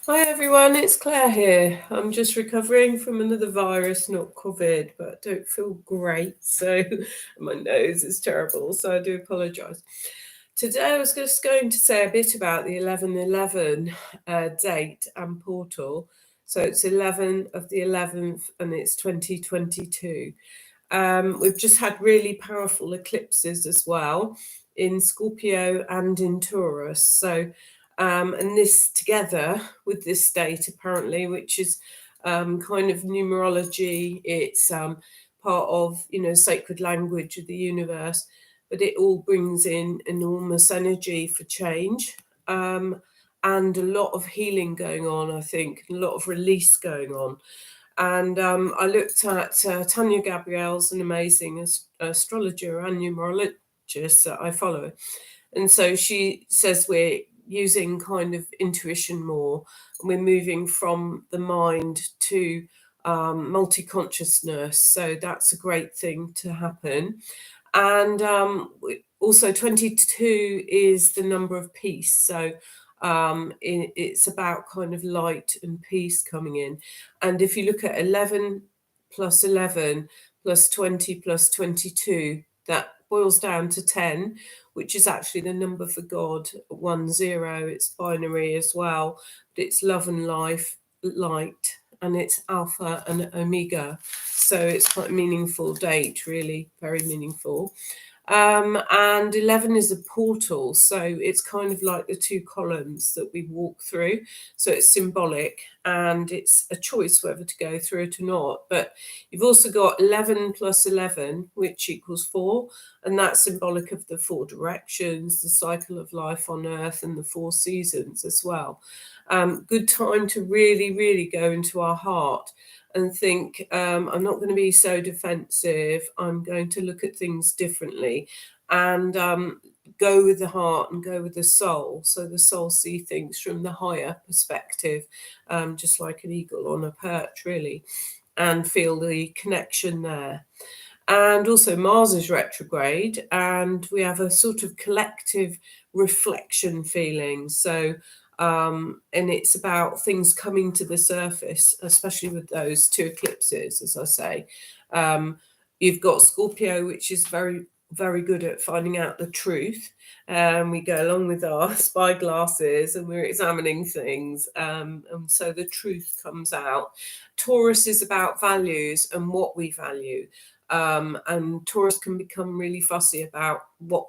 Hi everyone, it's Claire here. I'm just recovering from another virus, not COVID, but I don't feel great, so my nose is terrible, so I do apologise. Today I was just going to say a bit about the 11/11 date and portal. So it's 11 of the 11th and it's 2022. We've just had really powerful eclipses as well in Scorpio and in Taurus. And this together with this state apparently, which is kind of numerology, it's part of, sacred language of the universe, but it all brings in enormous energy for change. And a lot of healing going on, I think, a lot of release going on. And I looked at Tanya Gabrielle's an amazing astrologer and numerologist that I follow. And so she says we're using kind of intuition more. And we're moving from the mind to multi-consciousness. So that's a great thing to happen. And also 22 is the number of peace. So it's about kind of light and peace coming in. And if you look at 11 plus 11 plus 20 plus 22, that boils down to 10, which is actually the number for God, 10. It's binary as well, but it's love and life, light, and it's alpha and omega. So it's quite a meaningful date, really, very meaningful. And 11 is a portal, so it's kind of like the two columns that we walk through. So it's symbolic and it's a choice whether to go through it or not. But you've also got 11 plus 11, which equals 4, and that's symbolic of the 4 directions, the cycle of life on earth, and the 4 seasons as well. Good time to really, really go into our heart and think, I'm not going to be so defensive. I'm going to look at things differently and go with the heart and go with the soul. So the soul see things from the higher perspective, just like an eagle on a perch, really, and feel the connection there. And also Mars is retrograde, and we have a sort of collective reflection feeling. So and it's about things coming to the surface, especially with those 2 eclipses, as I say. You've got Scorpio, which is very, very good at finding out the truth. We go along with our spy glasses and we're examining things. And so the truth comes out. Taurus is about values and what we value. And Taurus can become really fussy about what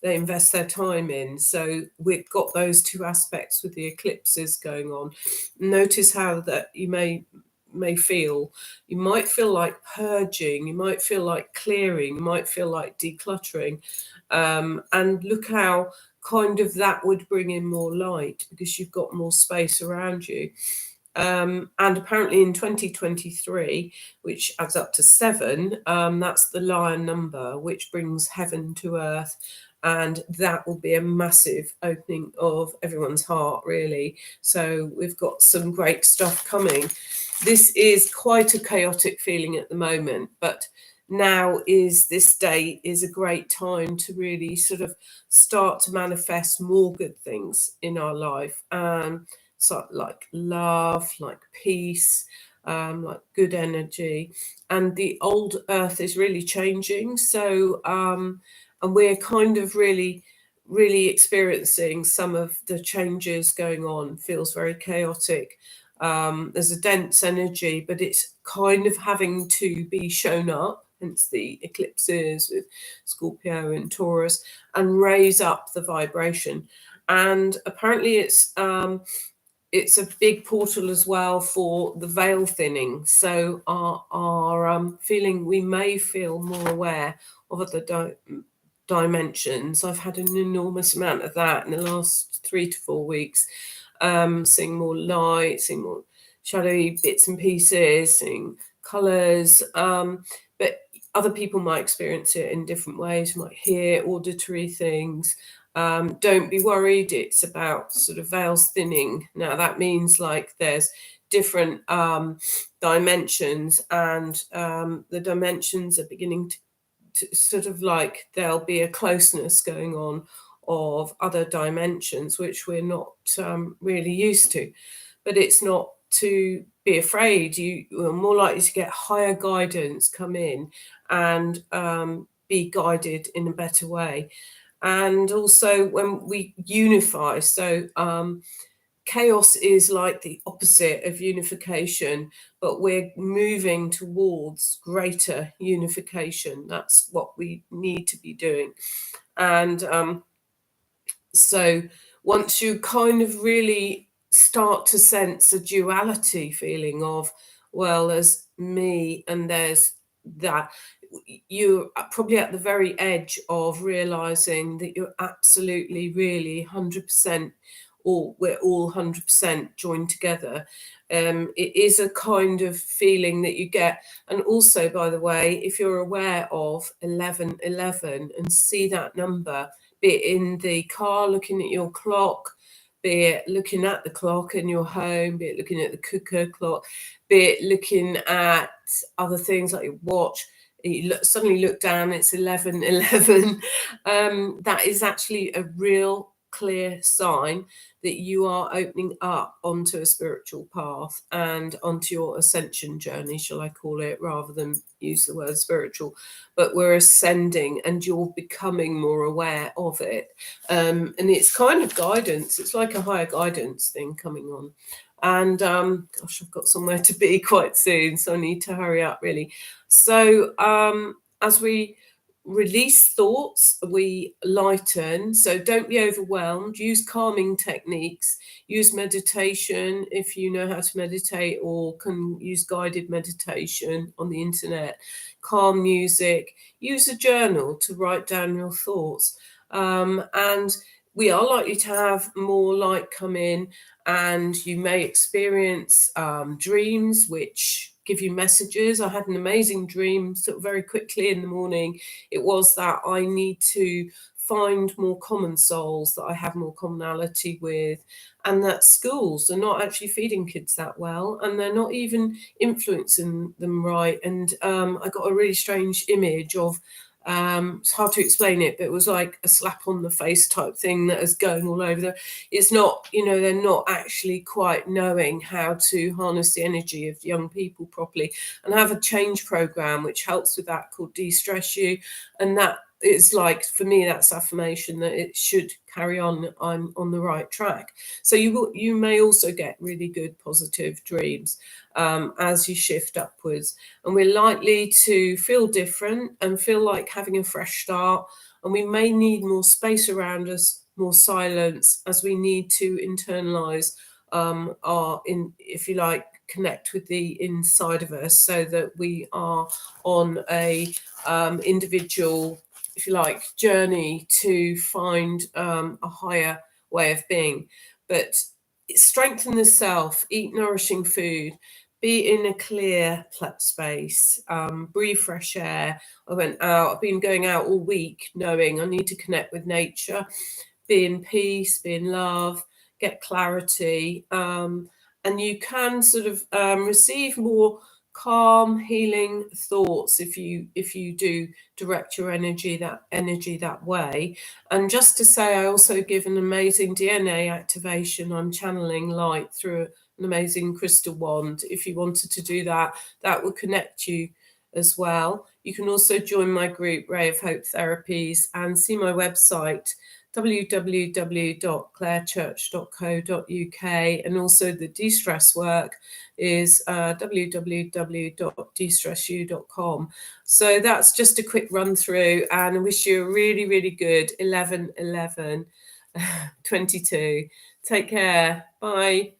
they invest their time in. So we've got those 2 aspects with the eclipses going on. Notice how that you may feel. You might feel like purging, you might feel like clearing, you might feel like decluttering. And look how kind of that would bring in more light because you've got more space around you. And apparently in 2023, which adds up to 7, that's the lion number, which brings heaven to earth. And that will be a massive opening of everyone's heart, really. So we've got some great stuff coming. This is quite a chaotic feeling at the moment, but now is this day is a great time to really sort of start to manifest more good things in our life. So like love, like peace, like good energy. And the old earth is really changing. So and we're kind of really experiencing some of the changes going on. Feels very chaotic. There's a dense energy, but it's kind of having to be shown up, hence the eclipses with Scorpio and Taurus, and raise up the vibration. And apparently it's a big portal as well for the veil thinning. So our feeling, we may feel more aware of other dimensions. I've had an enormous amount of that in the last 3 to 4 weeks. Seeing more light, seeing more shadowy bits and pieces, seeing colours. But other people might experience it in different ways, might hear auditory things. Don't be worried, it's about sort of veils thinning. Now that means like there's different dimensions, and the dimensions are beginning to sort of like there'll be a closeness going on of other dimensions which we're not really used to. but it's not to be afraid. You are more likely to get higher guidance come in and be guided in a better way. And also when we unify, so chaos is like the opposite of unification, but we're moving towards greater unification. That's what we need to be doing. And so once you kind of really start to sense a duality feeling of, well, there's me and there's that, you're probably at the very edge of realizing that you're absolutely, really 100%, or we're all 100% joined together. It is a kind of feeling that you get. And also, by the way, if you're aware of 1111 and see that number, be it in the car looking at your clock, be it looking at the clock in your home, be it looking at the cooker clock, be it looking at other things like your watch, you suddenly look down, it's 11:11. That is actually a real clear sign that you are opening up onto a spiritual path and onto your ascension journey, shall I call it, rather than use the word spiritual. But we're ascending and you're becoming more aware of it. And it's kind of guidance. It's like a higher guidance thing coming on. And gosh, I've got somewhere to be quite soon, so I need to hurry up, really. So as we release thoughts, we lighten. So don't be overwhelmed. Use calming techniques. Use meditation if you know how to meditate, or can use guided meditation on the internet. Calm music. Use a journal to write down your thoughts. And we are likely to have more light come in, and you may experience dreams which give you messages. I had an amazing dream sort of very quickly in the morning. It was that I need to find more common souls that I have more commonality with, and that schools are not actually feeding kids that well, and they're not even influencing them right. And I got a really strange image of, it's hard to explain it, but it was like a slap on the face type thing that is going all over there. It's not, they're not actually quite knowing how to harness the energy of young people properly. And I have a change program which helps with that, called De-Stress You. And that is like, for me, that's affirmation that it should carry on. I'm on the right track. So you may also get really good positive dreams as you shift upwards. And we're likely to feel different and feel like having a fresh start. And we may need more space around us, more silence, as we need to internalize if you like, connect with the inside of us, so that we are on a individual, if you like, journey to find a higher way of being. But strengthen the self, eat nourishing food, be in a clear space, breathe fresh air. I went out, I've been going out all week knowing I need to connect with nature, be in peace, be in love, get clarity. And you can sort of receive more calm, healing thoughts if you do direct your energy that way. And just to say, I also give an amazing DNA activation. I'm channeling light through an amazing crystal wand. If you wanted to do that, that would connect you as well. You can also join my group, Ray of Hope Therapies, and see my website, www.clarechurch.co.uk, and also the de-stress work is www.destressyou.com. So that's just a quick run through, and I wish you a really, really good 11/11/22. Take care. Bye.